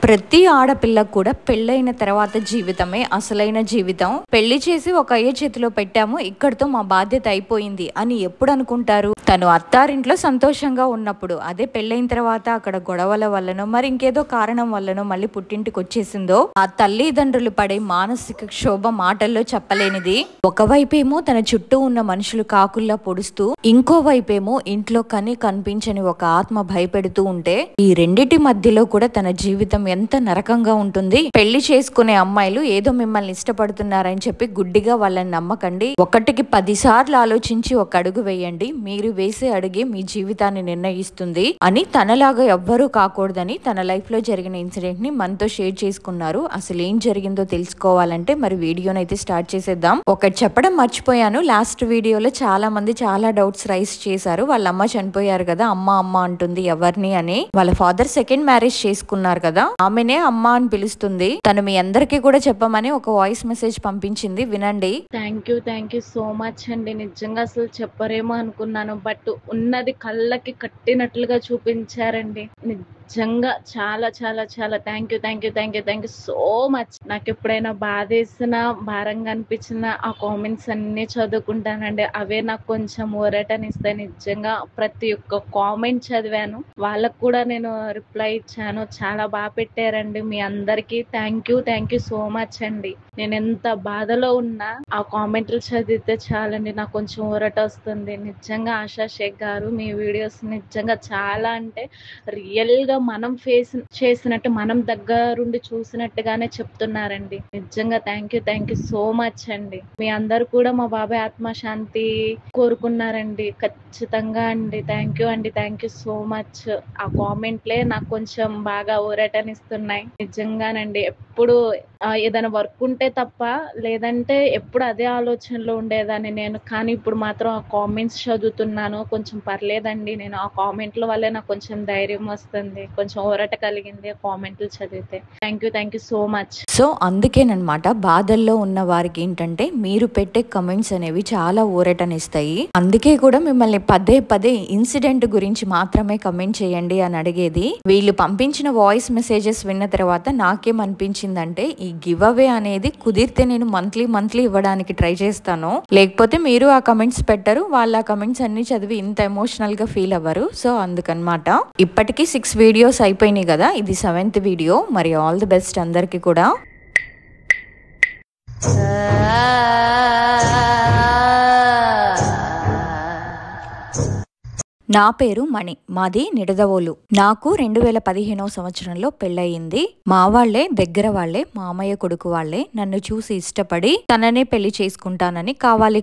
ప్రతి ఆడపిల్లకు కూడా పెళ్ళైన తర్వాత జీవితమే అసలైన జీవితం. పెళ్లి చేసి ఒక అయ్య చేతిలో పెట్టాము, ఇక్కడితో మా బాధ్యత అయిపోయింది అని ఎప్పుడు అనుకుంటారు? తను అత్తారింట్లో సంతోషంగా ఉన్నప్పుడు. అదే పెళ్ళైన తర్వాత అక్కడ గొడవల వల్లనో మరి ఇంకేదో కారణం వల్లనో మళ్ళీ పుట్టింటికి వచ్చేసిందో ఆ తల్లిదండ్రులు పడే మానసిక క్షోభ మాటల్లో చెప్పలేనిది. ఒకవైపేమో తన చుట్టూ ఉన్న మనుషులు కాకుల్లా పొడుస్తూ, ఇంకోవైపేమో ఇంట్లో కనిపించని ఒక ఆత్మ భయపెడుతూ ఉంటే ఈ రెండిటి మధ్యలో కూడా తన జీవితం ఎంత నరకంగా ఉంటుంది. పెళ్లి చేసుకునే అమ్మాయిలు ఏదో మిమ్మల్ని ఇష్టపడుతున్నారని చెప్పి గుడ్డిగా వాళ్ళని నమ్మకండి. ఒకటికి 10 సార్లు ఆలోచించి ఒక అడుగు వేయండి. మీరు వేసే అడుగే మీ జీవితాన్ని నిర్ణయిస్తుంది అని తనలాగా ఎవ్వరూ కాకూడదని తన లైఫ్ లో జరిగిన ఇన్సిడెంట్ ని మనతో షేర్ చేసుకున్నారు. అసలు ఏం జరిగిందో తెలుసుకోవాలంటే మరి వీడియోనైతే స్టార్ట్ చేసేద్దాం. ఒకటి చెప్పడం మర్చిపోయాను. లాస్ట్ వీడియోలో చాలా మంది చాలా డౌట్స్ రైస్ చేశారు. వాళ్ళ అమ్మ చనిపోయారు కదా, అమ్మ అంటుంది ఎవరిని అని. వాళ్ళ ఫాదర్ సెకండ్ మ్యారేజ్ చేసుకున్నారు కదా, ఆమెనే అమ్మ అని పిలుస్తుంది. తను మీ అందరికీ కూడా చెప్పమని ఒక వాయిస్ మెసేజ్ పంపించింది, వినండి. థ్యాంక్ యూ సో మచ్ అండి. నిజంగా అసలు చెప్పరేమో అనుకున్నాను, బట్ ఉన్నది కళ్ళకి కట్టినట్లుగా చూపించారండి. నిజంగా చాలా చాలా చాలా థ్యాంక్ యూ సో మచ్. నాకు ఎప్పుడైనా బాధేసిన, భారంగా అనిపించిన ఆ కామెంట్స్ అన్ని చదువుకుంటానండి. అవే నాకు కొంచెం ఊరటనిస్తాయి. నిజంగా ప్రతి ఒక్క కామెంట్ చదివాను, వాళ్ళకు కూడా నేను రిప్లై ఇచ్చాను. చాలా బాగా పెట్టారండి. మీ అందరికీ థ్యాంక్ యూ సో మచ్ అండి. నేను ఎంత బాధలో ఉన్నా ఆ కామెంట్లు చదివితే చాలండి, నాకు కొంచెం ఊరట వస్తుంది. నిజంగా ఆశా షేక్ గారు, మీ వీడియోస్ నిజంగా చాలా అంటే రియల్ గా మనం ఫేస్ చేసినట్టు, మనం దగ్గరుండి చూసినట్టుగానే చెప్తున్నారండి. నిజంగా థ్యాంక్ యూ సో మచ్ అండి. మీ అందరు కూడా మా బాబాయ్ ఆత్మశాంతి కోరుకున్నారండి. ఖచ్చితంగా అండి. Thank you so much. ఆ కామెంట్లే నాకు కొంచెం బాగా ఊరటనిస్తున్నాయి. నిజంగానండి. ఎప్పుడు ఏదైనా వర్క్ ఉంటే తప్ప, లేదంటే ఎప్పుడు అదే ఆలోచనలో ఉండేదాన్ని నేను. కానీ ఇప్పుడు మాత్రం ఆ కామెంట్స్ చదువుతున్నాను, కొంచెం పర్లేదండి. నేను ఆ కామెంట్ల వల్లే నాకు కొంచెం ధైర్యం వస్తుంది, కొంచెం ఊరట కలిగింది ఆ కామెంట్లు చదివితే. Thank you so much. So అందుకేనమాట బాధల్లో ఉన్న వారికి ఏంటంటే మీరు పెట్టే కమెంట్స్ అనేవి చాలా ఊరటనిస్తాయి. అందుకే కూడా మిమ్మల్ని పదే ఇన్సిడెంట్ గురించి మాత్రమే కమెంట్ చేయండి అని అడిగేది. వీళ్ళు పంపించిన వాయిస్ మెసేజెస్ విన్న తర్వాత నాకేమనిపించిందంటే ఈ గివ్ అవే అనేది కుదిరితే నేను మంత్లీ ఇవ్వడానికి ట్రై చేస్తాను. లేకపోతే మీరు ఆ కమెంట్స్ పెట్టరు, వాళ్ళ కమెంట్స్ అన్ని చదివి ఇంత ఎమోషనల్ గా ఫీల్ అవ్వరు. సో అందుకనమాట. ఇప్పటికీ 6 వీడియోస్ అయిపోయినాయి కదా, ఇది 7th వీడియో. మరి ఆల్ ది బెస్ట్ అందరికి కూడా. నా పేరు మణి, మాది నిడదవోలు. నాకు 2015వ సంవత్సరంలో పెళ్ళయింది. మా వాళ్లే, దగ్గర వాళ్లే, మామయ్య కొడుకు వాళ్లే నన్ను చూసి ఇష్టపడి తననే పెళ్లి చేసుకుంటానని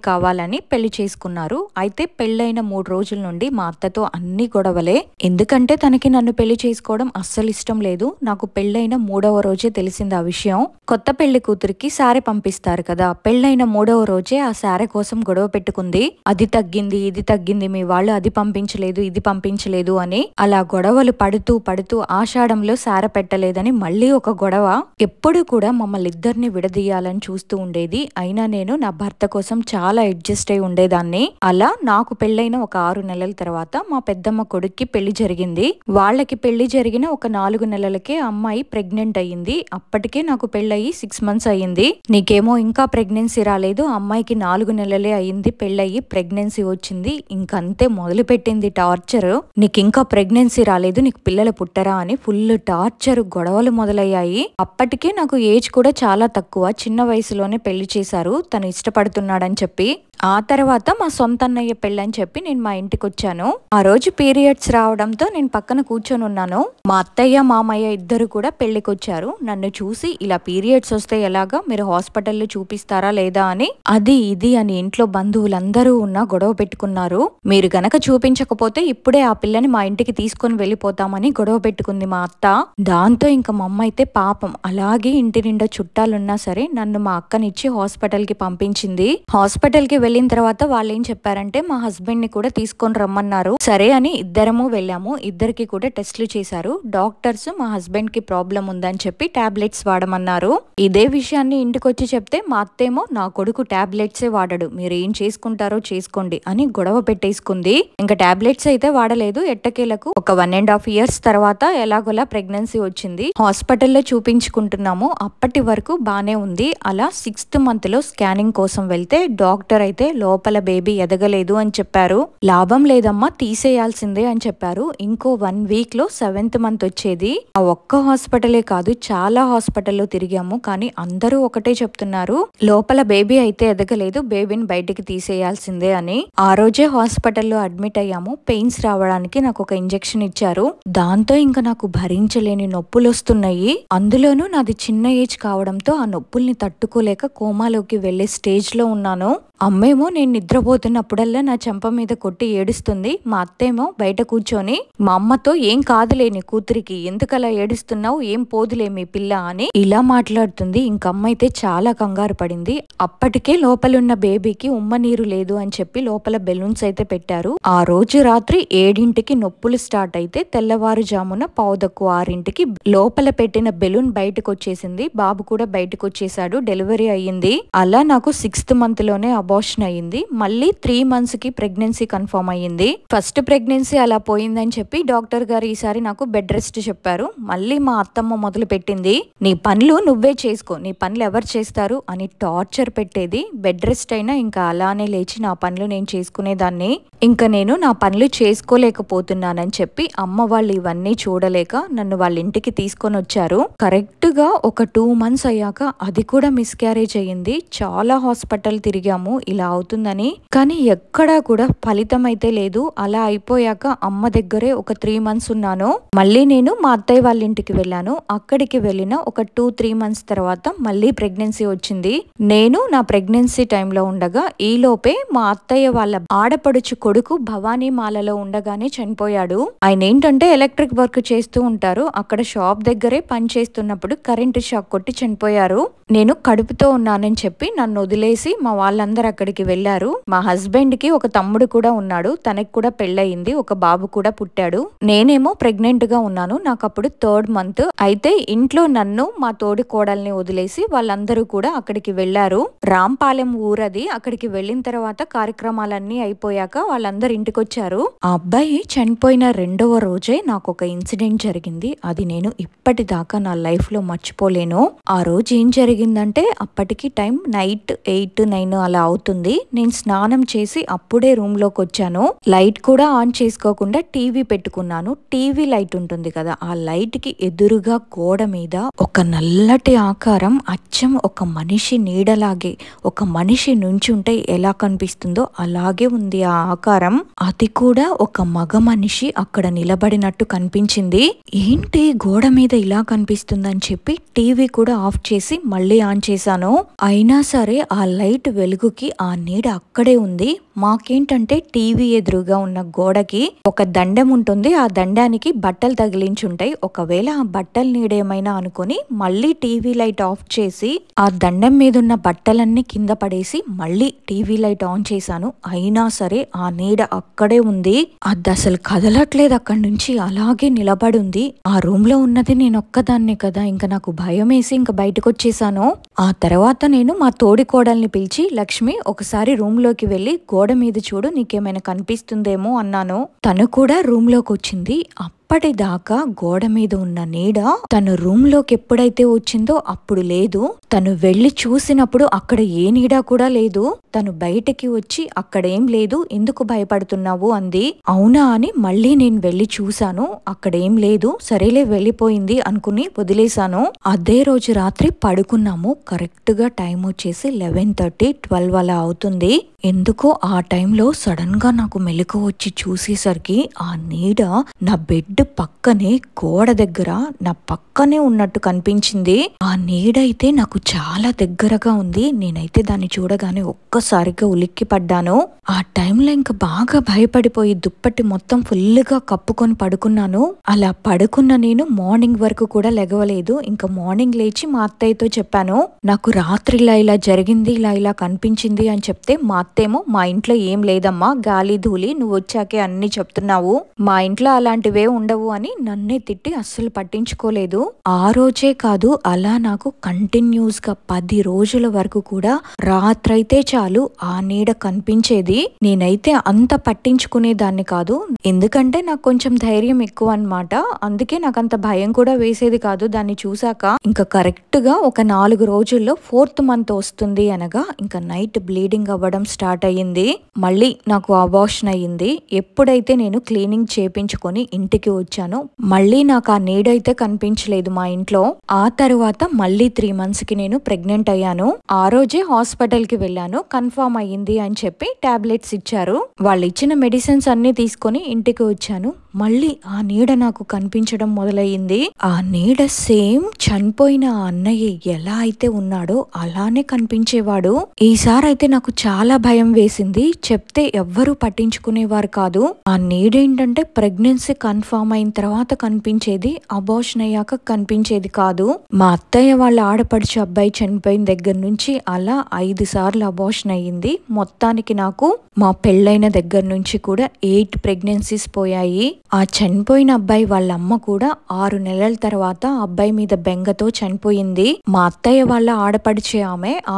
కావాలని పెళ్లి చేసుకున్నారు. అయితే పెళ్ళైన 3 రోజుల నుండి మా అత్తతో అన్ని గొడవలే. ఎందుకంటే తనకి నన్ను పెళ్లి చేసుకోవడం అస్సలు ఇష్టం లేదు. నాకు పెళ్ళైన 3వ రోజే తెలిసింది ఆ విషయం. కొత్త పెళ్లి కూతురికి సారె పంపిస్తారు కదా, పెళ్ళైన 3వ రోజే ఆ సారె కోసం గొడవ పెట్టుకుంది. అది తగ్గింది, ఇది తగ్గింది, మీ వాళ్ళు అది ఇది పంపించలేదు అని. అలా గొడవలు పడుతూ ఆషాఢంలో సార పెట్టలేదని మళ్ళీ ఒక గొడవ. ఎప్పుడు కూడా మమ్మల్ని ఇద్దరిని విడదీయాలని చూస్తూ ఉండేది. అయినా నేను నా భర్త కోసం చాలా అడ్జస్ట్ అయి ఉండేదాన్ని. అలా నాకు పెళ్ళైన ఒక 6 నెలల తర్వాత మా పెద్దమ్మ కొడుక్కి పెళ్లి జరిగింది. వాళ్ళకి పెళ్లి జరిగిన ఒక 4 నెలలకే అమ్మాయి ప్రెగ్నెంట్ అయ్యింది. అప్పటికే నాకు పెళ్ళయి 6 మంత్స్ అయ్యింది. నీకేమో ఇంకా ప్రెగ్నెన్సీ రాలేదు, అమ్మాయికి 4 నెలలే అయ్యింది పెళ్ళయి, ప్రెగ్నెన్సీ వచ్చింది. ఇంకంతే మొదలు పెట్టింది టార్చర్. నీకు ఇంకా ప్రెగ్నెన్సీ రాలేదు, నీకు పిల్లలు పుట్టరా అని ఫుల్ టార్చర్, గొడవలు మొదలయ్యాయి. అప్పటికే నాకు ఏజ్ కూడా చాలా తక్కువ, చిన్న వయసులోనే పెళ్లి చేశారు తను ఇష్టపడుతున్నాడని చెప్పి. ఆ తర్వాత మా సొంత అన్నయ్య పెళ్ళని చెప్పి నేను మా ఇంటికి వచ్చాను. ఆ రోజు పీరియడ్స్ రావడంతో నేను పక్కన కూర్చొని ఉన్నాను. మా అత్తయ్య మామయ్య ఇద్దరు కూడా పెళ్లికి వచ్చారు. నన్ను చూసి ఇలా పీరియడ్స్ వస్తే ఎలాగా, మీరు హాస్పిటల్లో చూపిస్తారా లేదా అని అది ఇది అని ఇంట్లో బంధువులందరూ ఉన్న గొడవ పెట్టుకున్నారు. మీరు గనక చూపించకపోతే ఇప్పుడే ఆ పిల్లని మా ఇంటికి తీసుకొని వెళ్ళిపోతామని గొడవ పెట్టుకుంది మా అత్త. దాంతో ఇంకా మా అమ్మ అయితే పాపం అలాగే ఇంటి నిండా చుట్టాలున్నా సరే నన్ను మా అక్కనిచ్చి హాస్పిటల్ కి పంపించింది. హాస్పిటల్ కి వెళ్ళిన తర్వాత వాళ్ళు ఏం చెప్పారంటే మా హస్బెండ్ ని కూడా తీసుకొని రమ్మన్నారు. సరే అని ఇద్దరము వెళ్ళాము. ఇద్దరికి కూడా టెస్టులు చేశారు. డాక్టర్స్ మా హస్బెండ్ కి ప్రాబ్లం ఉందని చెప్పి టాబ్లెట్స్ వాడమన్నారు. ఇదే విషయాన్ని ఇంటికి వచ్చి చెప్తే మా అత్తేమో నా కొడుకు టాబ్లెట్సే వాడడు, మీరు ఏం చేసుకుంటారో చేసుకోండి అని గొడవ పెట్టేసుకుంది. ఇంకా టాబ్లెట్స్ అయితే వాడలేదు. ఎట్టకేలకు ఒక 1.5 years తర్వాత ఎలాగోలా ప్రెగ్నెన్సీ వచ్చింది. హాస్పిటల్లో చూపించుకుంటున్నాము. అప్పటి వరకు బానే ఉంది. అలా 6th month లో స్కానింగ్ కోసం వెళ్తే డాక్టర్ అయితే లోపల బేబీ ఎదగలేదు అని చెప్పారు. లాభం లేదమ్మా, తీసేయాల్సిందే అని చెప్పారు. ఇంకో 1 week లో 7th month వచ్చేది. ఆ ఒక్క హాస్పిటలే కాదు, చాలా హాస్పిటల్లో తిరిగాము. కానీ అందరూ ఒకటే చెప్తున్నారు, లోపల బేబీ అయితే ఎదగలేదు, బేబీని బయటికి తీసేయాల్సిందే అని. ఆ రోజే హాస్పిటల్లో అడ్మిట్ అయ్యాము. పెయిన్స్ రావడానికి నాకు ఒక ఇంజెక్షన్ ఇచ్చారు. దాంతో ఇంకా నాకు భరించలేని నొప్పులు వస్తున్నాయి. అందులోనూ నాది చిన్న ఏజ్ కావడంతో ఆ నొప్పుల్ని తట్టుకోలేక కోమాలోకి వెళ్లే స్టేజ్ లో ఉన్నాను. అమ్మేమో నేను నిద్రపోతున్నప్పుడల్లా నా చెంప మీద కొట్టి ఏడుస్తుంది. మా అత్తేమో బయట కూర్చొని మా అమ్మతో, ఏం కాదులే నీ కూతురికి, ఎందుకలా ఏడుస్తున్నావు, ఏం పోదులే మీ పిల్ల అని ఇలా మాట్లాడుతుంది. ఇంకమ్మ అయితే చాలా కంగారు పడింది. అప్పటికే లోపలున్న బేబీకి ఉమ్మ నీరు లేదు అని చెప్పి లోపల బెలూన్స్ అయితే పెట్టారు. ఆ రోజు రాత్రి 7ంటికి నొప్పులు స్టార్ట్ అయితే తెల్లవారుజామున 6:15కి లోపల పెట్టిన బెలూన్ బయటకు వచ్చేసింది. బాబు కూడా బయటకు వచ్చేసాడు. డెలివరీ అయ్యింది. అలా నాకు 6th month లోనే అబార్షన్ అయ్యింది. మళ్ళీ 3 months కి ప్రెగ్నెన్సీ కన్ఫర్మ్ అయ్యింది. ఫస్ట్ ప్రెగ్నెన్సీ అలా పోయిందని చెప్పి డాక్టర్ గారు ఈసారి నాకు బెడ్ రెస్ట్ చెప్పారు. మళ్ళీ మా అత్తమ్మ మొదలు పెట్టింది, నీ పనులు నువ్వే చేసుకో, నీ పనులు ఎవరు చేస్తారు అని టార్చర్ పెట్టేది. బెడ్ రెస్ట్ అయినా ఇంకా అలానే లేచి నా పనులు నేను చేసుకునేదాన్ని. ఇంకా నేను నా పనులు చేసుకోలేకపోతున్నానని చెప్పి అమ్మ వాళ్ళు ఇవన్నీ చూడలేక నన్ను వాళ్ళ ఇంటికి తీసుకొని వచ్చారు. కరెక్ట్ గా ఒక 2 months అయ్యాక అది కూడా మిస్క్యారేజ్ అయ్యింది. చాలా హాస్పిటల్ తిరిగాము ఇలా అవుతుందని, కానీ ఎక్కడా కూడా ఫలితం అయితే లేదు. అలా అయిపోయాక అమ్మ దగ్గరే ఒక 3 months ఉన్నాను. మళ్ళీ నేను మా అత్తయ్య వాళ్ళ ఇంటికి వెళ్ళాను. అక్కడికి వెళ్ళిన ఒక 2-3 months తర్వాత మళ్ళీ ప్రెగ్నెన్సీ వచ్చింది. నేను నా ప్రెగ్నెన్సీ టైంలో ఉండగా ఈ లోపే మా అత్తయ్య వాళ్ళ ఆడపడుచు కొడుకు భవానీమాలలో ఉండగానే చనిపోయాడు. ఆయన ఏంటంటే ఎలక్ట్రిక్ వర్క్ చేస్తూ ఉంటారు. అక్కడ షాప్ దగ్గరే పని చేస్తున్నప్పుడు కరెంటు షాక్ కొట్టి చనిపోయారు. నేను కడుపుతో ఉన్నానని చెప్పి నన్ను వదిలేసి మా వాళ్ళందరూ అక్కడికి వెళ్లారు. మా హస్బెండ్ కి ఒక తమ్ముడు కూడా ఉన్నాడు. తనకి కూడా పెళ్ళయింది. ఒక బాబు కూడా పుట్టాడు. నేనేమో ప్రెగ్నెంట్ గా ఉన్నాను. నాకు అప్పుడు 3rd month. అయితే ఇంట్లో నన్ను మా తోడి కోడల్ని వదిలేసి వాళ్ళందరూ కూడా అక్కడికి వెళ్లారు. రాంపాలెం ఊరది. అక్కడికి వెళ్ళిన తర్వాత కార్యక్రమాలన్నీ అయిపోయాక వాళ్ళందరూ ఇంటికి వచ్చారు. ఆ అబ్బాయి చనిపోయిన 2వ రోజే నాకు ఒక ఇన్సిడెంట్ జరిగింది. అది నేను ఇప్పటిదాకా నా లైఫ్ లో మర్చిపోలేను. ఆ రోజు ఏం జరిగిందంటే, అప్పటికి టైం నైట్ 8-9 అలా అవుతుంది. నేను స్నానం చేసి అప్పుడే రూమ్ లోకి వచ్చాను. లైట్ కూడా ఆన్ చేసుకోకుండా టీవీ పెట్టుకున్నాను. టీవీ లైట్ ఉంటుంది కదా, ఆ లైట్ కి ఎదురుగా గోడ మీద ఒక నల్లటి ఆకారం, అచ్చం ఒక మనిషి నీడలాగే, ఒక మనిషి నుంచుంటే ఎలా కనిపిస్తుందో అలాగే ఉంది ఆ ఆకారం. అది కూడా ఒక మగ మనిషి అక్కడ నిలబడినట్టు కనిపించింది. ఏంటి గోడ మీద ఇలా కనిపిస్తుందని చెప్పి టీవీ కూడా ఆఫ్ చేసి మళ్ళీ ఆన్ చేశాను. అయినా సరే ఆ లైట్ వెలుగుకి ఆ నీడ అక్కడే ఉంది. మాకేంటంటే టీవీ ఎదురుగా ఉన్న గోడకి ఒక దండం ఉంటుంది. ఆ దండానికి బట్టలు తగిలించుంటాయి. ఒకవేళ ఆ బట్టల నీడేమైనా అనుకుని మళ్ళీ టీవీ లైట్ ఆఫ్ చేసి ఆ దండం మీద ఉన్న బట్టలన్నీ కింద పడేసి మళ్ళీ టీవీ లైట్ ఆన్ చేశాను. అయినా సరే ఆ నీడ అక్కడే ఉంది. అది అసలు కదలట్లేదు. అక్కడి నుంచి అలాగే నిలబడి ఉంది. ఆ రూమ్ లో ఉన్నది నేను ఒక్కదాన్నే కదా. ఇంకా నాకు భయం వేసి ఇంకా బయటకు వచ్చేసాను. ఆ తర్వాత నేను మా తోడి కోడల్ని పిలిచి, లక్ష్మి ఒకసారి రూమ్ లోకి వెళ్ళి గోడ మీద చూడు, నీకేమైనా కనిపిస్తుందేమో అన్నాను. తను కూడా రూమ్ లోకి వచ్చింది. అప్పటిదాకా గోడ మీద ఉన్న నీడ తను రూమ్ లోకి ఎప్పుడైతే వచ్చిందో అప్పుడు లేదు. తను వెళ్లి చూసినప్పుడు అక్కడ ఏ నీడ కూడా లేదు. తను బయటికి వచ్చి అక్కడేం లేదు, ఎందుకు భయపడుతున్నావు అంది. అవునా అని మళ్ళీ నేను వెళ్లి చూశాను. అక్కడేం లేదు. సరేలే వెళ్ళిపోయింది అనుకుని వదిలేశాను. అదే రోజు రాత్రి పడుకున్నాము. కరెక్ట్ గా టైం వచ్చేసి 11:30-12 అలా అవుతుంది. ఎందుకో ఆ టైంలో సడన్ గా నాకు మెలకువ వచ్చి చూసేసరికి ఆ నీడ నా బెడ్ పక్కనే గోడ దగ్గర నా పక్కనే ఉన్నట్టు కనిపించింది. ఆ నీడ అయితే నాకు చాలా దగ్గరగా ఉంది. నేనైతే దాన్ని చూడగానే ఒక్కసారిగా ఉలిక్కి పడ్డాను. ఆ టైంలో ఇంకా బాగా భయపడిపోయి దుప్పటి మొత్తం ఫుల్ గా కప్పుకొని పడుకున్నాను. అలా పడుకున్న నేను మార్నింగ్ వరకు కూడా లెగవలేదు. ఇంకా మార్నింగ్ లేచి మా అత్తయ్యతో చెప్పాను, నాకు రాత్రి ఇలా జరిగింది, ఇలా కనిపించింది అని చెప్తే మా అత్తేమో, మా ఇంట్లో ఏం లేదమ్మా, గాలి ధూళి, నువ్వు వచ్చాకే అన్ని చెప్తున్నావు, మా ఇంట్లో అలాంటివే ఉండవు అని నన్నే తిట్టి అస్సలు పట్టించుకోలేదు. ఆ రోజే కాదు, అలా నాకు కంటిన్యూస్ గా 10 రోజుల వరకు కూడా రాత్రైతే చాలు ఆ నీడ కనిపించేది. నేనైతే అంత పట్టించుకునేదాన్ని కాదు, ఎందుకంటే నాకు కొంచెం ధైర్యం ఎక్కువ అన్నమాట. అందుకే నాకు అంత భయం కూడా వేసేది కాదు దాన్ని చూసాక. ఇంకా కరెక్ట్ గా ఒక 4 రోజుల్లో 4th మంత్ వస్తుంది అనగా ఇంకా నైట్ బ్లీడింగ్ అవ్వడం స్టార్ట్ అయ్యింది. మళ్ళీ నాకు అబార్షన్ అయ్యింది. ఎప్పుడైతే నేను క్లీనింగ్ చేపించుకొని ఇంటికి వచ్చానో మళ్ళీ నాకు ఆ నీడైతే కనిపించలేదు మా ఇంట్లో. ఆ తర్వాత మళ్ళీ 3 months కి నేను ప్రెగ్నెంట్ అయ్యాను. ఆ రోజే హాస్పిటల్ కి వెళ్ళాను, కన్ఫర్మ్ అయ్యింది అని చెప్పి టాబ్లెట్స్ ఇచ్చారు. వాళ్ళు ఇచ్చిన మెడిసిన్స్ అన్ని తీసుకొని ఇంటికి వచ్చాను. మళ్ళీ ఆ నీడ నాకు కనిపించడం మొదలయ్యింది. ఆ నీడ సేమ్ చనిపోయిన ఆ అన్నయ్య ఎలా అయితే ఉన్నాడో అలానే కనిపించేవాడు. ఈసారి అయితే నాకు చాలా భయం వేసింది. చెప్తే ఎవ్వరూ పట్టించుకునేవారు కాదు. ఆ నీడేంటంటే ప్రెగ్నెన్సీ కన్ఫర్మ్ అయిన తర్వాత కనిపించేది, అబార్షన్ అయ్యాక కనిపించేది కాదు. మా అత్తయ్య వాళ్ళ ఆడపడిచే అబ్బాయి చనిపోయిన దగ్గర నుంచి అలా 5 సార్లు అబార్షన్ అయ్యింది. మొత్తానికి నాకు మా పెళ్ళైన దగ్గర నుంచి కూడా 8 ప్రెగ్నెన్సీస్ పోయాయి. ఆ చనిపోయిన అబ్బాయి వాళ్ళ అమ్మ కూడా 6 నెలల తర్వాత అబ్బాయి మీద బెంగతో చనిపోయింది. మా అత్తయ్య వాళ్ళ ఆడపడిచే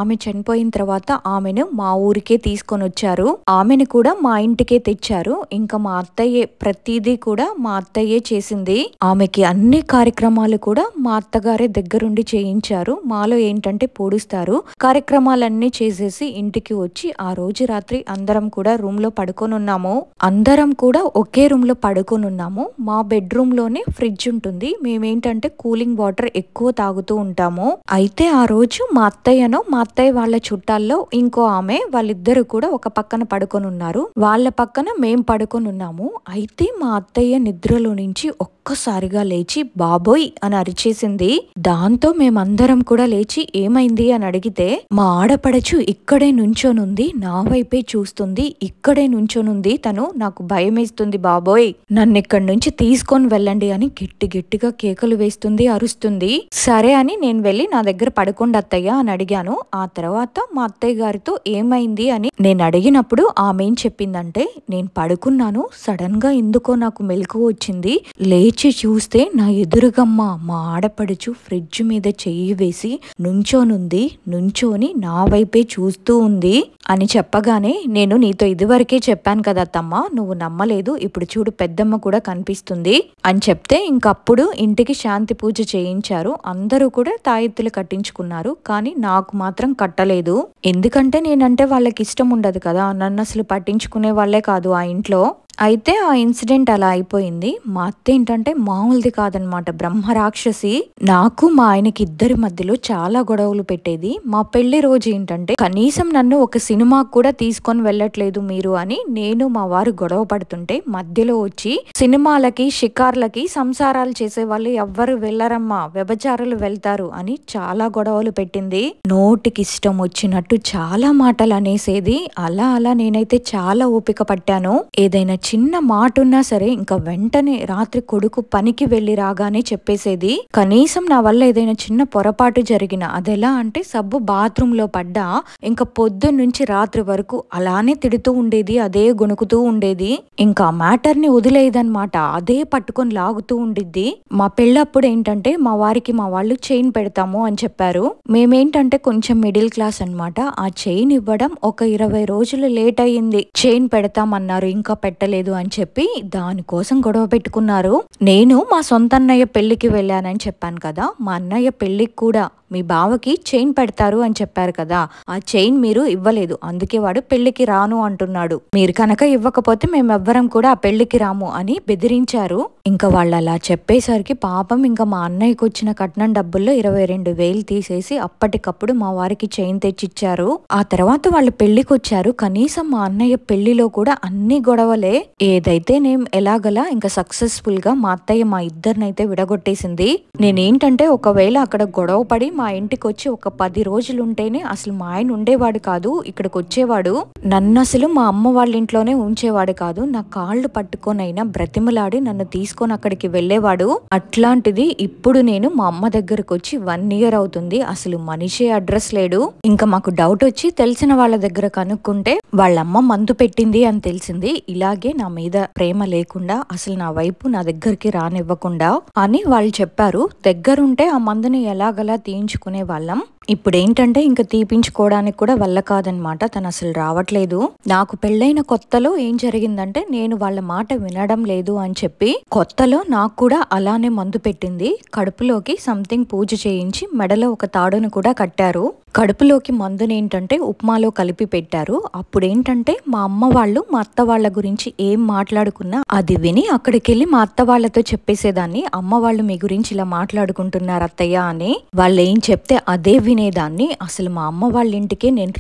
ఆమె చనిపోయిన తర్వాత ఆమెను మా ఊరికే తీసుకొని వచ్చారు. ఆమెను కూడా మా ఇంటికే తెచ్చారు. ఇంకా మా అత్తయ్యే ప్రతిదీ కూడా మా అత్తయ్యే చేసింది. ఆమెకి అన్ని కార్యక్రమాలు కూడా మా అత్తగారే దగ్గరుండి చేయించారు. మాలో ఏంటంటే పొడుస్తారు, కార్యక్రమాలన్నీ చేసేసి ఇంటికి వచ్చి ఆ రోజు రాత్రి అందరం కూడా రూమ్ లో పడుకొని ఉన్నాము. అందరం కూడా ఒకే రూమ్ లో పడుకొని ఉన్నాము. మా బెడ్రూమ్ లోనే ఫ్రిడ్జ్ ఉంటుంది. మేమేంటంటే కూలింగ్ వాటర్ ఎక్కువ తాగుతూ ఉంటాము. అయితే ఆ రోజు మా అత్తయ్య వాళ్ళ చుట్టాల్లో ఇంకో ఆమె, వాళ్ళిద్దరు కూడా ఒక పక్కన పడుకొని ఉన్నారు. వాళ్ళ పక్కన మేం పడుకొని ఉన్నాము. అయితే మా అత్తయ్య నిద్రలో నుంచి ఒక్కసారిగా లేచి బాబోయ్ అని అరిచేసింది. దాంతో మేమందరం కూడా లేచి ఏమైంది అని అడిగితే మా ఆడపడచు ఇక్కడే నుంచోనుంది, నా వైపే చూస్తుంది, ఇక్కడే నుంచోనుంది తను, నాకు భయం వేస్తుంది బాబోయ్, నన్ను ఇక్కడి నుంచి తీసుకొని వెళ్ళండి అని గట్టిగా కేకలు వేస్తుంది, అరుస్తుంది. సరే అని నేను వెళ్ళి నా దగ్గర పడుకోండి అత్తయ్య అని అడిగాను. ఆ తర్వాత మా అత్తయ్య గారితో ఏమైంది అని నేను అడిగినప్పుడు ఆమె ఏం చెప్పిందంటే, నేను పడుకున్నాను, సడన్ గా ఎందుకో నాకు మెలకువ వచ్చింది, లేచి చూస్తే నా ఎదురుగమ్మ మా ఆడపడుచు ఫ్రిడ్జ్ మీద చెయ్యి వేసి నుంచోని నా వైపే చూస్తూ ఉంది అని చెప్పగానే, నేను నీతో ఇదివరకే చెప్పాను కదా అత్తమ్మ, నువ్వు నమ్మలేదు, ఇప్పుడు చూడు పెద్దమ్మ కూడా కనిపిస్తుంది అని చెప్తే ఇంకప్పుడు ఇంటికి శాంతి పూజ చేయించారు. అందరూ కూడా తాయెత్తులు కట్టించుకున్నారు. కానీ నాకు మాత్రం కట్టలేదు. ఎందుకంటే నేనంటే వాళ్ళకి ఇష్టం ఉండదు కదా, నన్ను అసలు పట్టించుకునే వాళ్ళే కాదు ఆ ఇంట్లో. అయితే ఆ ఇన్సిడెంట్ అలా అయిపోయింది. మా అత్త ఏంటంటే మామూలుది కాదనమాట, బ్రహ్మరాక్షసి. నాకు మా ఆయనకి ఇద్దరి మధ్యలో చాలా గొడవలు పెట్టేది. మా పెళ్లి రోజు ఏంటంటే కనీసం నన్ను ఒక సినిమాకు కూడా తీసుకొని వెళ్ళట్లేదు మీరు అని నేను మా వారు గొడవ పడుతుంటే మధ్యలో వచ్చి సినిమాలకి, షికార్లకి, సంసారాలు చేసే వాళ్ళు ఎవ్వరు వెళ్ళరమ్మా, వ్యభిచారులు వెళ్తారు అని చాలా గొడవలు పెట్టింది. నోటికి ఇష్టం వచ్చినట్టు చాలా మాటలు అనేసేది. అలా నేనైతే చాలా ఓపిక పట్టాను. ఏదైనా చిన్న మాట ఉన్నా సరే ఇంకా వెంటనే రాత్రి కొడుకు పనికి వెళ్లి రాగానే చెప్పేసేది. కనీసం నా వల్ల ఏదైనా చిన్న పొరపాటు జరిగిన, అదెలా అంటే సబ్బు బాత్రూమ్ లో పడ్డా ఇంకా పొద్దున్న నుంచి రాత్రి వరకు అలానే తిడుతూ ఉండేది, అదే గొణుకుతూ ఉండేది. ఇంకా ఆ మ్యాటర్ ని వదిలేదన్నమాట, అదే పట్టుకొని లాగుతూ ఉండిద్ది. మా పెళ్ళప్పుడు ఏంటంటే మా వారికి మా వాళ్ళు చైన్ పెడతాము అని చెప్పారు. మేమేంటంటే కొంచెం మిడిల్ క్లాస్ అన్నమాట. ఆ చైన్ ఇవ్వడం ఒక 20 రోజులు లేట్ అయ్యింది. చైన్ పెడతామన్నారు, ఇంకా పెట్టలేదు అని చెప్పి దానికోసం గొడవ పెట్టుకున్నారు. నేను మా సొంత అన్నయ్య పెళ్లికి వెళ్ళానని చెప్పాను కదా, మా అన్నయ్య పెళ్లికి కూడా మీ బావకి చైన్ పెడతారు అని చెప్పారు కదా, ఆ చైన్ మీరు ఇవ్వలేదు, అందుకే వాడు పెళ్లికి రాను అంటున్నాడు, మీరు కనుక ఇవ్వకపోతే మేమెవ్వరం కూడా ఆ పెళ్లికి రాము అని బెదిరించారు. ఇంకా వాళ్ళు అలా చెప్పేసరికి పాపం ఇంకా మా అన్నయ్యకి వచ్చిన కట్నం డబ్బుల్లో 22,000 తీసేసి అప్పటికప్పుడు మా వారికి చైన్ తెచ్చిచ్చారు. ఆ తర్వాత వాళ్ళు పెళ్లికి వచ్చారు. కనీసం మా అన్నయ్య పెళ్లిలో కూడా అన్ని గొడవలే. ఏదైతే నేను ఎలాగలా ఇంకా సక్సెస్ఫుల్ గా మా అత్తయ్య మా ఇద్దరినైతే విడగొట్టేసింది. నేనేంటంటే ఒకవేళ అక్కడ గొడవ పడి మా ఇంటికి వచ్చి ఒక 10 రోజులు ఉంటేనే అసలు మా ఆయన ఉండేవాడు కాదు, ఇక్కడికి వచ్చేవాడు. నన్ను అసలు మా అమ్మ వాళ్ళ ఇంట్లోనే ఉంచేవాడు కాదు. నా కాళ్ళు పట్టుకొనైనా బ్రతిమలాడి నన్ను తీసుకొని అక్కడికి వెళ్ళేవాడు. అట్లాంటిది ఇప్పుడు నేను మా అమ్మ దగ్గరకు వచ్చి 1 year అవుతుంది, అసలు మనిషే అడ్రస్ లేడు. ఇంకా మాకు డౌట్ వచ్చి తెలిసిన వాళ్ళ దగ్గర కనుక్కుంటే వాళ్ళమ్మ మందు పెట్టింది అని తెలిసింది. ఇలాగే నా మీద ప్రేమ లేకుండా అసలు నా వైపు నా దగ్గరికి రానివ్వకుండా అని వాళ్ళు చెప్పారు. దగ్గరుంటే ఆ మందుని ఎలాగలా తీయించుకునే వాళ్ళం. ఇప్పుడు ఏంటంటే ఇంకా తీపించుకోవడానికి కూడా వల్ల కాదనమాట. తను అసలు రావట్లేదు. నాకు పెళ్ళైన కొత్తలో ఏం జరిగిందంటే నేను వాళ్ళ మాట వినడం లేదు అని చెప్పి కొత్తలో నాకు కూడా అలానే మందు పెట్టింది. కడుపులోకి సంథింగ్ పూజ చేయించి మెడలో ఒక తాడును కూడా కట్టారు. కడుపులోకి మందుని ఏంటంటే ఉప్మాలో కలిపి పెట్టారు. అప్పుడేంటంటే మా అమ్మ వాళ్ళు మా అత్త వాళ్ళ గురించి ఏం మాట్లాడుకున్నా అది విని అక్కడికి వెళ్ళి మా అత్త వాళ్ళతో చెప్పేసేదాన్ని. అమ్మ వాళ్ళు మీ గురించి ఇలా మాట్లాడుకుంటున్నారు అత్తయ్య అని. వాళ్ళు ఏం చెప్తే అదే వినేదాన్ని. అసలు మా అమ్మ వాళ్ళ ఇంటికి నేను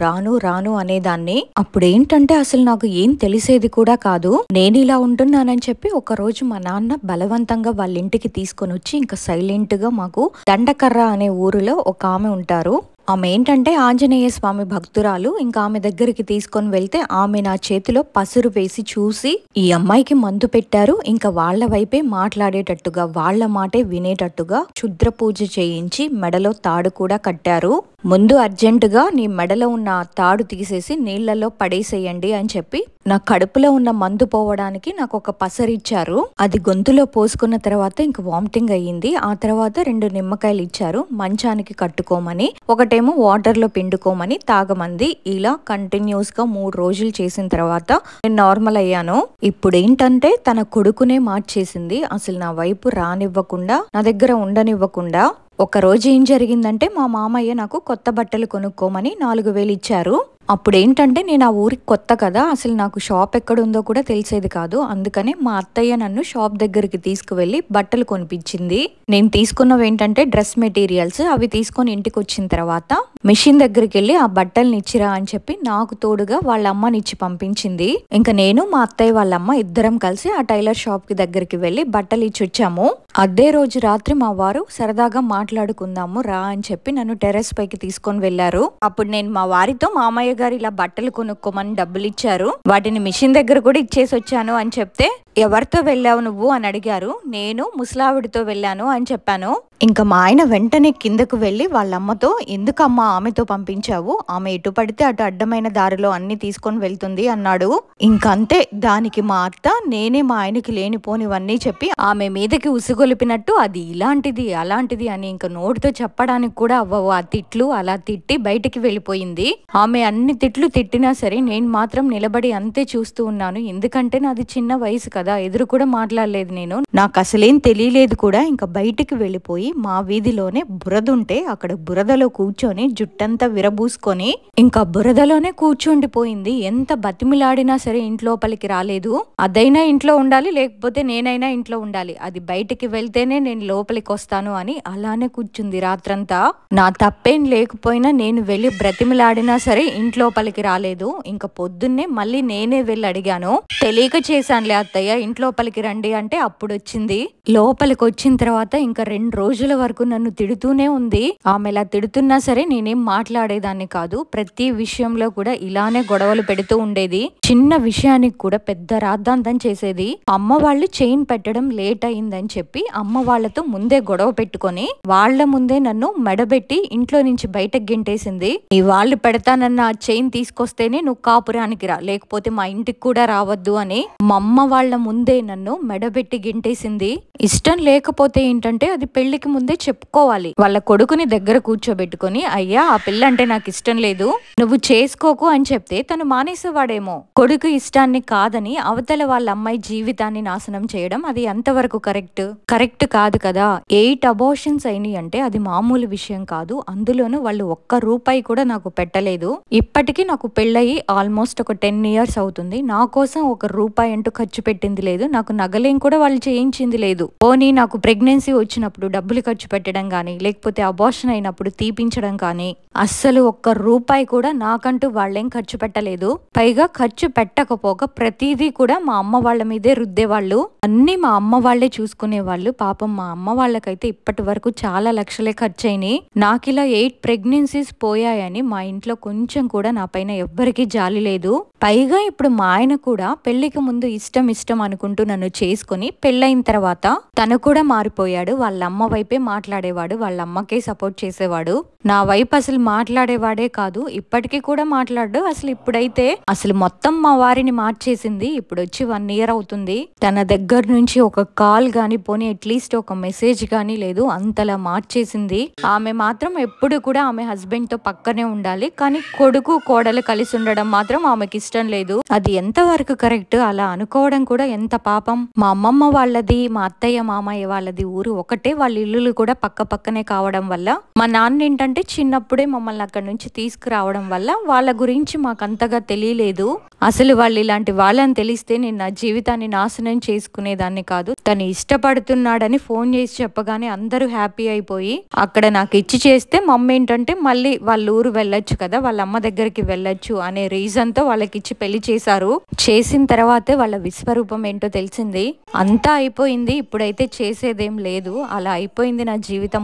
రాను అనేదాన్ని. అప్పుడేంటంటే అసలు నాకు ఏం తెలిసేది కూడా కాదు. నేను ఇలా ఉంటున్నానని చెప్పి ఒక రోజు మా నాన్న బలవంతంగా వాళ్ళ ఇంటికి తీసుకొని వచ్చి ఇంకా సైలెంట్ గా మాకు దండకర్ర అనే ఊరిలో ఒక ఆమె ఉంటారు. ఆమె ఏంటంటే ఆంజనేయ స్వామి భక్తురాలు. ఇంకా ఆమె దగ్గరికి తీసుకొని వెళ్తే ఆమె నా చేతిలో పసురు వేసి చూసి ఈ అమ్మాయికి మందు పెట్టారు, ఇంకా వాళ్ళ వైపే మాట్లాడేటట్టుగా వాళ్ళ మాటే వినేటట్టుగా క్షుద్ర పూజ చేయించి మెడలో తాడు కూడా కట్టారు. ముందు అర్జెంటుగా నీ మెడలో ఉన్న తాడు తీసేసి నీళ్లలో పడేసేయండి అని చెప్పి నా కడుపులో ఉన్న మందు పోవడానికి నాకు ఒక పసరిచ్చారు. అది గొంతులో పోసుకున్న తర్వాత ఇంక వామిటింగ్ అయ్యింది. ఆ తర్వాత 2 నిమ్మకాయలు ఇచ్చారు మంచానికి కట్టుకోమని, ఒకటేమో వాటర్ లో పిండుకోమని తాగమంది. ఇలా కంటిన్యూస్ గా 3 రోజులు చేసిన తర్వాత నేను నార్మల్ అయ్యాను. ఇప్పుడు ఏంటంటే తన కొడుకునే మార్చేసింది. అసలు నా వైపు రానివ్వకుండా నా దగ్గర ఉండనివ్వకుండా. ఒక రోజు ఏం జరిగిందంటే మా మామయ్య నాకు కొత్త బట్టలు కొనుక్కోమని 4,000 ఇచ్చారు. అప్పుడేంటంటే నేను ఆ ఊరికి కొత్త కదా, అసలు నాకు షాప్ ఎక్కడుందో కూడా తెలిసేది కాదు. అందుకని మా అత్తయ్య నన్ను షాప్ దగ్గరికి తీసుకువెళ్ళి బట్టలు కొనిపించింది. నేను తీసుకున్నవి ఏంటంటే డ్రెస్ మెటీరియల్స్. అవి తీసుకొని ఇంటికి వచ్చిన తర్వాత మిషన్ దగ్గరికి వెళ్ళి ఆ బట్టల్ని ఇచ్చిరా అని చెప్పి నాకు తోడుగా వాళ్ళ అమ్మనిచ్చి పంపించింది. ఇంకా నేను మా అత్తయ్య వాళ్ళ అమ్మ ఇద్దరం కలిసి ఆ టైలర్ షాప్ కి దగ్గరికి వెళ్ళి బట్టలు ఇచ్చి వచ్చాము. అదే రోజు రాత్రి మా వారు సరదాగా మాట్లాడుకుందాము రా అని చెప్పి నన్ను టెర్రస్ పైకి తీసుకొని వెళ్లారు. అప్పుడు నేను మా వారితో మామయ్య గారు ఇలా బట్టలు కొనుక్కోమని డబ్బులు ఇచ్చారు, వాటిని మిషన్ దగ్గర కూడా ఇచ్చేసి వచ్చాను అని చెప్తే ఎవరితో వెళ్ళావు నువ్వు అని అడిగారు. నేను ముసలావిడితో వెళ్ళాను అని చెప్పాను. ఇంకా మా ఆయన వెంటనే కిందకు వెళ్ళి వాళ్ళమ్మతో ఎందుకమ్మా ఆమెతో పంపించావు, ఆమె ఎటు పడితే అటు అడ్డమైన దారిలో అన్ని తీసుకొని వెళ్తుంది అన్నాడు. ఇంకంతే. దానికి మా అత్త నేనే మా ఆయనకి లేనిపోనివన్నీ చెప్పి ఆమె మీదకి ఉసుగొలిపినట్టు అది ఇలాంటిది అలాంటిది అని ఇంకా నోటితో చెప్పడానికి కూడా అవ్వవు ఆ తిట్లు. అలా తిట్టి బయటికి వెళ్ళిపోయింది. ఆమె అన్ని తిట్లు తిట్టినా సరే నేను మాత్రం నిలబడి అంతే చూస్తూ ఉన్నాను. ఎందుకంటే నాది చిన్న వయసు కదా, ఎదురు కూడా మాట్లాడలేదు నేను. నాకు అసలేం తెలియలేదు కూడా. ఇంకా బయటికి వెళ్ళిపోయి మా వీధిలోనే బురదుంటే అక్కడ బురదలో కూర్చొని జుట్టంతా విరబూసుకొని ఇంకా బురదలోనే కూర్చోండిపోయింది. ఎంత బతిమిలాడినా సరే ఇంట్లోపలికి రాలేదు. అదైనా ఇంట్లో ఉండాలి, లేకపోతే నేనైనా ఇంట్లో ఉండాలి, అది బయటికి వెళ్తేనే నేను లోపలికి వస్తాను అని అలానే కూర్చుంది రాత్రంతా. నా తప్పేం లేకపోయినా నేను వెళ్ళి బ్రతిమిలాడినా సరే ఇంట్లోపలికి రాలేదు. ఇంకా పొద్దున్నే మళ్ళీ నేనే వెళ్ళి అడిగాను. తెలియక చేశానులే అత్తయ్య, ఇంట్లోపలికి రండి అంటే అప్పుడు వచ్చింది. లోపలికి వచ్చిన తర్వాత ఇంకా 2 రోజుల వరకు నన్ను తిడుతూనే ఉంది. ఆమె ఇలా తిడుతున్నా సరే నేనేం మాట్లాడేదాన్ని కాదు. ప్రతి విషయంలో కూడా ఇలానే గొడవలు పెడుతూ ఉండేది. చిన్న విషయానికి కూడా పెద్ద రాద్ధాంతం చేసేది. అమ్మ వాళ్ళు చైన్ పెట్టడం లేట్ అయిందని చెప్పి అమ్మ వాళ్ళతో ముందే గొడవ పెట్టుకొని వాళ్ళ ముందే నన్ను మెడబెట్టి ఇంట్లో నుంచి బయటకు గెంటేసింది. ఈ వాళ్ళు పెడతానన్న ఆ చైన్ తీసుకొస్తేనే నువ్వు కాపురానికి రా, లేకపోతే మా ఇంటికి కూడా రావద్దు అని మా అమ్మ వాళ్ళ ముందే నన్ను మెడబెట్టి గెంటేసింది. ఇష్టం లేకపోతే ఏంటంటే అది పెళ్లికి ముందే చెప్పుకోవాలి. వాళ్ళ కొడుకుని దగ్గర కూర్చోబెట్టుకొని అయ్యా ఆ పిల్ల అంటే నాకు ఇష్టం లేదు, నువ్వు చేసుకోకు అని చెప్తే తను మానేసేవాడేమో. కొడుకు ఇష్టాన్ని కాదని అవతల వాళ్ళ అమ్మాయి జీవితాన్ని నాశనం చేయడం అది ఎంతవరకు కరెక్ట్ కాదు కదా. 8 అబార్షన్స్ అయినాయి అంటే అది మామూలు విషయం కాదు. అందులోనూ వాళ్ళు ఒక్క రూపాయి కూడా నాకు పెట్టలేదు. ఇప్పటికీ నాకు పెళ్ళయి ఆల్మోస్ట్ ఒక 10 ఇయర్స్ అవుతుంది. నా కోసం ఒక రూపాయి అంటూ ఖర్చు పెట్టింది లేదు. నాకు నగలేం కూడా వాళ్ళు చేయించింది లేదు. పోనీ నాకు ప్రెగ్నెన్సీ వచ్చినప్పుడు డబ్బులు ఖర్చు పెట్టడం కానీ, లేకపోతే అబార్షన్ అయినప్పుడు తీపించడం కానీ, అస్సలు ఒక్క రూపాయి కూడా నాకంటూ వాళ్ళేం ఖర్చు పెట్టలేదు. పైగా ఖర్చు పెట్టకపోగా ప్రతిదీ కూడా మా అమ్మ వాళ్ళ మీదే రుద్దేవాళ్ళు. అన్ని మా అమ్మ వాళ్లే చూసుకునేవాళ్ళు. పాపం మా అమ్మ వాళ్ళకైతే ఇప్పటి వరకు చాలా లక్షలే ఖర్చు అయినాయి. నాకిలా 8 ప్రెగ్నెన్సీస్ పోయాయని మా ఇంట్లో కొంచెం కూడా నా పైన ఎవ్వరికీ జాలి లేదు. పైగా ఇప్పుడు మా ఆయన కూడా పెళ్లికి ముందు ఇష్టం అనుకుంటూ నన్ను చేసుకుని పెళ్ళైన తర్వాత తను కూడా మారిపోయాడు. వాళ్ళ అమ్మ వైపే మాట్లాడేవాడు, వాళ్ళ అమ్మకే సపోర్ట్ చేసేవాడు. నా వైపు అసలు మాట్లాడేవాడే కాదు, ఇప్పటికీ కూడా మాట్లాడు. అసలు ఇప్పుడైతే అసలు మొత్తం మా వారిని మార్చేసింది. ఇప్పుడు వచ్చి 1 ఇయర్ అవుతుంది. తన దగ్గర నుంచి ఒక కాల్ గాని, పోనీ అట్లీస్ట్ ఒక మెసేజ్ గానీ లేదు. అంతలా మార్చేసింది. ఆమె మాత్రం ఎప్పుడు కూడా ఆమె హస్బెండ్ తో పక్కనే ఉండాలి, కానీ కొడుకు కోడలు కలిసి ఉండడం మాత్రం ఆమెకి ఇష్టం లేదు. అది ఎంత వరకు కరెక్ట్? అలా అనుకోవడం కూడా ఎంత పాపం. మా అమ్మమ్మ వాళ్ళది, మా అత్తయ్య మామయ్య వాళ్ళది ఊరు ఒకటే. వాళ్ళ ఇల్లులు కూడా పక్క పక్కనే కావడం వల్ల మా నాన్న ఏంటంటే చిన్నప్పుడే మమ్మల్ని అక్కడి నుంచి తీసుకురావడం వల్ల వాళ్ళ గురించి మాకు అంతగా తెలియలేదు. అసలు వాళ్ళు ఇలాంటి వాళ్ళని తెలిస్తే నేను నా జీవితాన్ని నాశనం చేసుకునేదాన్ని కాదు. తను ఇష్టపడుతున్నాడని ఫోన్ చేసి చెప్పగానే అందరూ హ్యాపీ అయిపోయి అక్కడ నాకు ఇచ్చి చేస్తే మమ్మీ ఏంటంటే మళ్ళీ వాళ్ళ ఊరు వెళ్ళొచ్చు కదా, వాళ్ళ అమ్మ దగ్గరికి వెళ్ళొచ్చు అనే రీజన్ తో వాళ్ళకి ఇచ్చి పెళ్లి చేశారు. చేసిన తర్వాతే వాళ్ళ విశ్వరూపం ఏంటో తెలిసింది. అంతా అయిపోయింది. ఇప్పుడైతే చేసేదేం లేదు. అలా అయిపోయింది నా జీవితం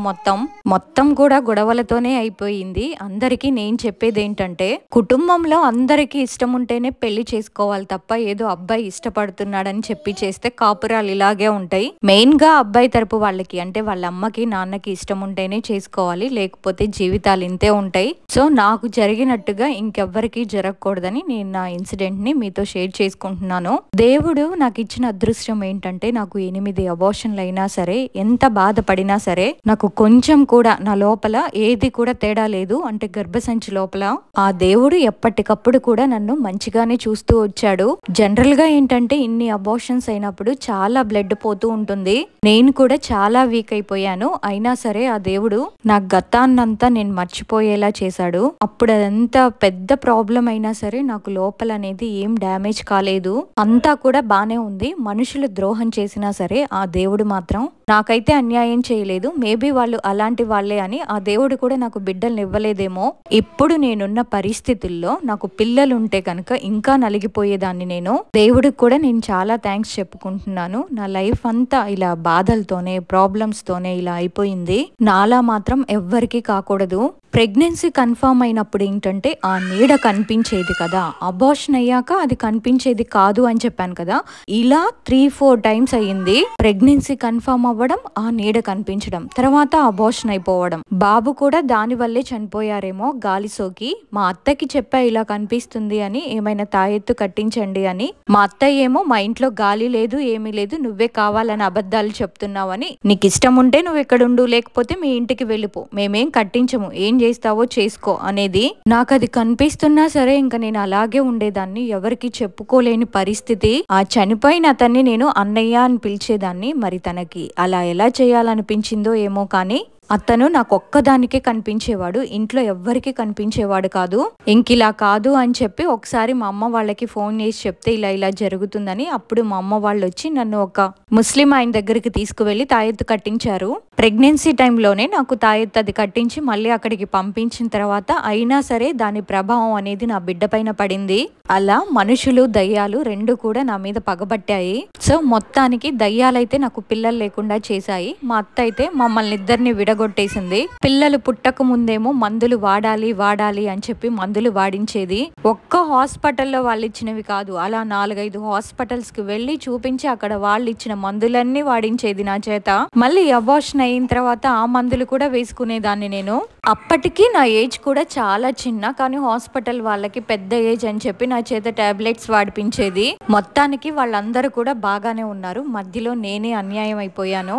మొత్తం కూడా గొడవలతోనే అయిపోయింది. అందరికీ నేను చెప్పేది ఏంటంటే కుటుంబంలో అందరికీ ఇష్టం ఉంటేనే పెళ్లి చేసుకోవాలి తప్ప ఏదో అబ్బాయి ఇష్టపడుతున్నాడని చెప్పి చేస్తే కాపురాలు ఇలాగే ఉంటాయి. మెయిన్ గా అబ్బాయి తరపు వాళ్ళకి అంటే వాళ్ళ అమ్మకి నాన్నకి ఇష్టం ఉంటేనే చేసుకోవాలి, లేకపోతే జీవితాలు ఇంతే ఉంటాయి. సో నాకు జరిగినట్టుగా ఇంకెవ్వరికి జరగకూడదని నేను నా ఇన్సిడెంట్ ని మీతో షేర్ చేసుకుంటున్నాను. దేవుడు నాకు ఇచ్చిన అదృష్టం ఏంటంటే నాకు 8 అబార్షన్లు అయినా సరే, ఎంత బాధపడినా సరే, నాకు కొంచెం కూడా నా లోపల ఏది కూడా తేడా లేదు. అంటే గర్భసంచి లోపల ఆ దేవుడు ఎప్పటికప్పుడు కూడా నన్ను మంచిగానే చూస్తూ వచ్చాడు. జనరల్ గా ఏంటంటే ఇన్ని అబార్షన్స్ అయినప్పుడు చాలా బ్లడ్ పోతూ ఉంటుంది. నేను కూడా చాలా వీక్ అయిపోయాను. అయినా సరే ఆ దేవుడు నా గతాన్నంతా నేను మర్చిపోయేలా చేశాడు. అప్పుడు అదంతా పెద్ద ప్రాబ్లం అయినా సరే నాకు లోపల అనేది ఏం డ్యామేజ్ కాలేదు. అంతా కూడా బానే ఉంది. మనుషులు ద్రోహం చేసినా సరే ఆ దేవుడు మాత్రం నాకైతే అన్యాయం చేయలేదు. మేబీ వాళ్ళు అలాంటి వాళ్ళే అని ఆ దేవుడు కూడా నాకు బిడ్డల్ని ఇవ్వలేదేమో. ఇప్పుడు నేనున్న పరిస్థితుల్లో నాకు పిల్లలుంటే కనుక ఇంకా నలిగిపోయేదాన్ని నేను. దేవుడికి కూడా నేను చాలా థ్యాంక్స్ చెప్పుకుంటున్నాను. నా లైఫ్ అంతా ఇలా బాధలతోనే, ప్రాబ్లమ్స్ తోనే ఇలా అయిపోయింది. నాలా మాత్రం ఎవ్వరికీ కాకూడదు. ప్రెగ్నెన్సీ కన్ఫర్మ్ అయినప్పుడు ఏంటంటే ఆ నీడ కనిపించేది కదా, అబార్షన్ అయ్యాక అది కనిపించేది కాదు అని చెప్పాను కదా. ఇలా 3-4 టైమ్స్ అయ్యింది. ప్రెగ్నెన్సీ కన్ఫర్మ్ అవ్వడం, ఆ నీడ కనిపించడం, తర్వాత అబార్షన్ అయిపోవడం. బాబు కూడా దాని వల్లే చనిపోయారేమో గాలి సోకి. మా అత్తకి చెప్పా ఇలా కనిపిస్తుంది అని, ఏమైనా తాయెత్తు కట్టించండి అని. మా అత్తయ్య ఏమో మా ఇంట్లో గాలి లేదు, ఏమీ లేదు, నువ్వే కావాలని అబద్ధాలు చెప్తున్నావని, నీకు ఇష్టం ఉంటే నువ్వు ఎక్కడుండు, లేకపోతే మీ ఇంటికి వెళ్ళిపో, మేమేం కట్టించము, ఏం చేస్తావో చేసుకో అనేది. నాకు అది కనిపిస్తున్నా సరే ఇంకా నేను అలాగే ఉండేదాన్ని. ఎవరికి చెప్పుకోలేని పరిస్థితి. ఆ చనిపోయిన అతన్ని నేను అన్నయ్య అని పిలిచేదాన్ని. మరి తనకి అలా ఎలా చేయాలనిపించిందో ఏమో కానీ అతను నాకు ఒక్కదానికే కనిపించేవాడు, ఇంట్లో ఎవ్వరికి కనిపించేవాడు కాదు. ఇంకిలా కాదు అని చెప్పి ఒకసారి మా అమ్మ వాళ్ళకి ఫోన్ చేసి చెప్తే ఇలా జరుగుతుందని, అప్పుడు మా అమ్మ వాళ్ళు వచ్చి నన్ను ఒక ముస్లిం ఆయన దగ్గరికి తీసుకువెళ్లి తాయెత్తు కట్టించారు. ప్రెగ్నెన్సీ టైంలోనే నాకు తాయెత్తు అది కట్టించి మళ్ళీ అక్కడికి పంపించిన తర్వాత అయినా సరే దాని ప్రభావం అనేది నా బిడ్డ పైన పడింది. అలా మనుషులు దయ్యాలు రెండు కూడా నా మీద పగబట్టాయి. సో మొత్తానికి దయ్యాలైతే నాకు పిల్లలు లేకుండా చేశాయి. మా అత్త అయితే మమ్మల్ని ఇద్దరిని విడగొట్టేసింది. పిల్లలు పుట్టక ముందేమో మందులు వాడాలి అని చెప్పి మందులు వాడించేది. ఒక్క హాస్పిటల్లో వాళ్ళు ఇచ్చినవి కాదు, అలా 4-5 హాస్పిటల్స్ కి వెళ్లి చూపించి అక్కడ వాళ్ళు ఇచ్చిన మందులన్నీ వాడించేది నా చేత. మళ్ళీ అబార్షన్ అయిన తర్వాత ఆ మందులు కూడా వేసుకునేదాన్ని నేను. అప్పటికి నా ఏజ్ కూడా చాలా చిన్న, కానీ హాస్పిటల్ వాళ్ళకి పెద్ద ఏజ్ అని చెప్పి నా చేత టాబ్లెట్స్ వాడిపించేది. మొత్తానికి వాళ్ళందరూ కూడా బాగానే ఉన్నారు. మధ్యలో నేనే అన్యాయం అయిపోయాను.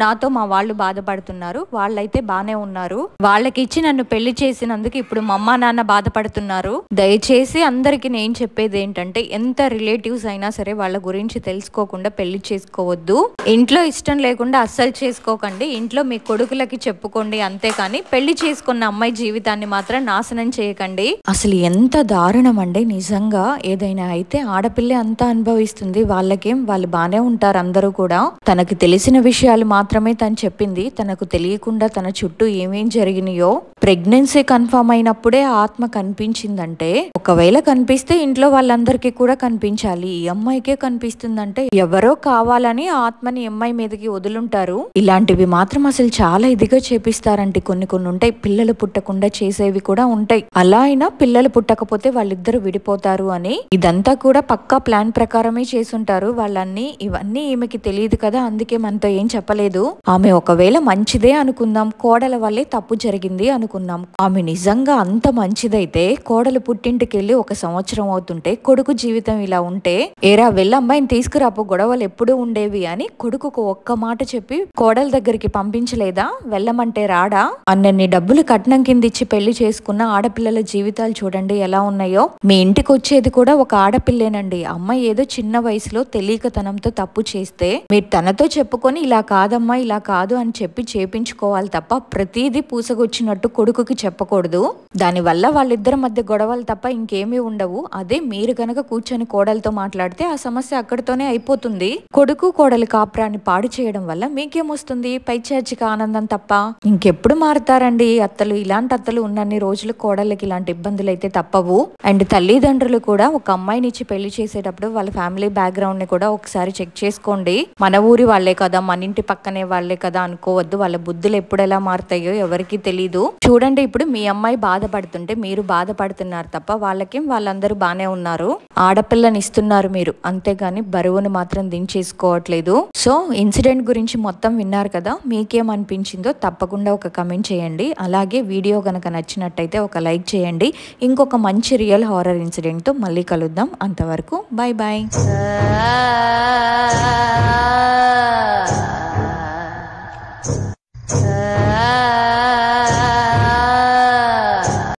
నాతో మా వాళ్ళు బాధపడుతున్నారు, వాళ్ళైతే బానే ఉన్నారు. వాళ్ళకి ఇచ్చి నన్ను పెళ్లి చేసినందుకు ఇప్పుడు మా అమ్మ నాన్న బాధపడుతున్నారు. దయచేసి అందరికి నేను చెప్పేది ఏంటంటే ఎంత రిలేటివ్స్ అయినా సరే వాళ్ళ గురించి తెలుసుకోకుండా పెళ్లి చేసుకోవద్దు. ఇంట్లో ఇష్టం లేకుండా అస్సలు చేసుకోకండి. ఇంట్లో మీ కొడుకులకి చెప్పుకోండి, అంతేకాని పెళ్లి పెళ్లి చేసుకున్న అమ్మాయి జీవితాన్ని మాత్రం నాశనం చేయకండి. అసలు ఎంత దారుణం అండి నిజంగా. ఏదైనా అయితే ఆడపిల్లే అంతా అనుభవిస్తుంది. వాళ్ళకేం, వాళ్ళు బానే ఉంటారు అందరూ కూడా. తనకు తెలిసిన విషయాలు మాత్రమే తను చెప్పింది. తనకు తెలియకుండా తన చుట్టూ ఏమేం జరిగినాయో, ప్రెగ్నెన్సీ కన్ఫర్మ్ అయినప్పుడే ఆత్మ కనిపించిందంటే, ఒకవేళ కనిపిస్తే ఇంట్లో వాళ్ళందరికీ కూడా కనిపించాలి. ఈ అమ్మాయికే కనిపిస్తుందంటే ఎవరో కావాలని ఆత్మని అమ్మాయి మీదకి వదులుంటారు. ఇలాంటివి మాత్రం అసలు చాలా ఇదిగా చేపిస్తారంటే కొన్ని ఉంటాయి. పిల్లలు పుట్టకుండా చేసేవి కూడా ఉంటాయి. అలా అయినా పిల్లలు పుట్టకపోతే వాళ్ళిద్దరు విడిపోతారు అని ఇదంతా కూడా పక్కా ప్లాన్ ప్రకారమే చేసుంటారు వాళ్ళన్ని. ఇవన్నీ ఈమెకి తెలియదు కదా, అందుకే మనతో ఏం చెప్పలేదు. ఆమె ఒకవేళ మంచిదే అనుకుందాం, కోడల వల్లే తప్పు జరిగింది అనుకుందాం. ఆమె నిజంగా అంత మంచిదైతే కోడలు పుట్టింటికి వెళ్ళి 1 సంవత్సరం అవుతుంటే కొడుకు జీవితం ఇలా ఉంటే, ఏరా వెళ్ళి అమ్మాయిని తీసుకురాపు, గొడవలు ఎప్పుడూ ఉండేవి అని కొడుకుకు ఒక్క మాట చెప్పి కోడల దగ్గరికి పంపించలేదా? వెళ్ళమంటే రాడా? అన్నన్ని డబ్బులు కట్నం కింద ఇచ్చి పెళ్లి చేసుకున్న ఆడపిల్లల జీవితాలు చూడండి ఎలా ఉన్నాయో. మీ ఇంటికి వచ్చేది కూడా ఒక ఆడపిల్లేనండి. అమ్మాయి ఏదో చిన్న వయసులో తెలియకతనంతో తప్పు చేస్తే మీరు తనతో చెప్పుకొని ఇలా కాదమ్మా, ఇలా కాదు అని చెప్పి చేపించుకోవాలి తప్ప ప్రతిదీ పూసగొచ్చినట్టు కొడుకుకి చెప్పకూడదు. దానివల్ల వాళ్ళిద్దరి మధ్య గొడవలు తప్ప ఇంకేమీ ఉండవు. అదే మీరు గనక కూర్చొని కోడలతో మాట్లాడితే ఆ సమస్య అక్కడితోనే అయిపోతుంది. కొడుకు కోడలి కాపురాన్ని పాడు చేయడం వల్ల మీకేమొస్తుంది? పైచాచిక ఆనందం తప్ప ఇంకెప్పుడు మారుతారండి అత్తలు. ఇలాంటి అత్తలు ఉన్నన్ని రోజులు కోడళ్ళకి ఇలాంటి ఇబ్బందులు అయితే తప్పవు. అండ్ తల్లిదండ్రులు కూడా ఒక అమ్మాయిని ఇచ్చి పెళ్లి చేసేటప్పుడు వాళ్ళ ఫ్యామిలీ బ్యాక్గ్రౌండ్ ని కూడా ఒకసారి చెక్ చేసుకోండి. మన ఊరి వాళ్లే కదా, మన ఇంటి పక్కనే వాళ్లే కదా అనుకోవద్దు. వాళ్ళ బుద్ధులు ఎప్పుడు ఎలా మారుతాయో ఎవరికి తెలీదు. చూడండి, ఇప్పుడు మీ అమ్మాయి బాధపడుతుంటే మీరు బాధపడుతున్నారు తప్ప వాళ్ళకేం, వాళ్ళందరూ బానే ఉన్నారు. ఆడపిల్లని ఇస్తున్నారు మీరు, అంతేగాని బరువును మాత్రం దించేసుకోవట్లేదు. సో ఇన్సిడెంట్ గురించి మొత్తం విన్నారు కదా, మీకేమనిపించిందో తప్పకుండా ఒక కమెంట్ చేయండి. అలాగే వీడియో గనక నచ్చినట్టయితే ఒక లైక్ చేయండి. ఇంకొక మంచి రియల్ హారర్ ఇన్సిడెంట్ తో మళ్ళీ కలుద్దాం. అంతవరకు బై బాయ్.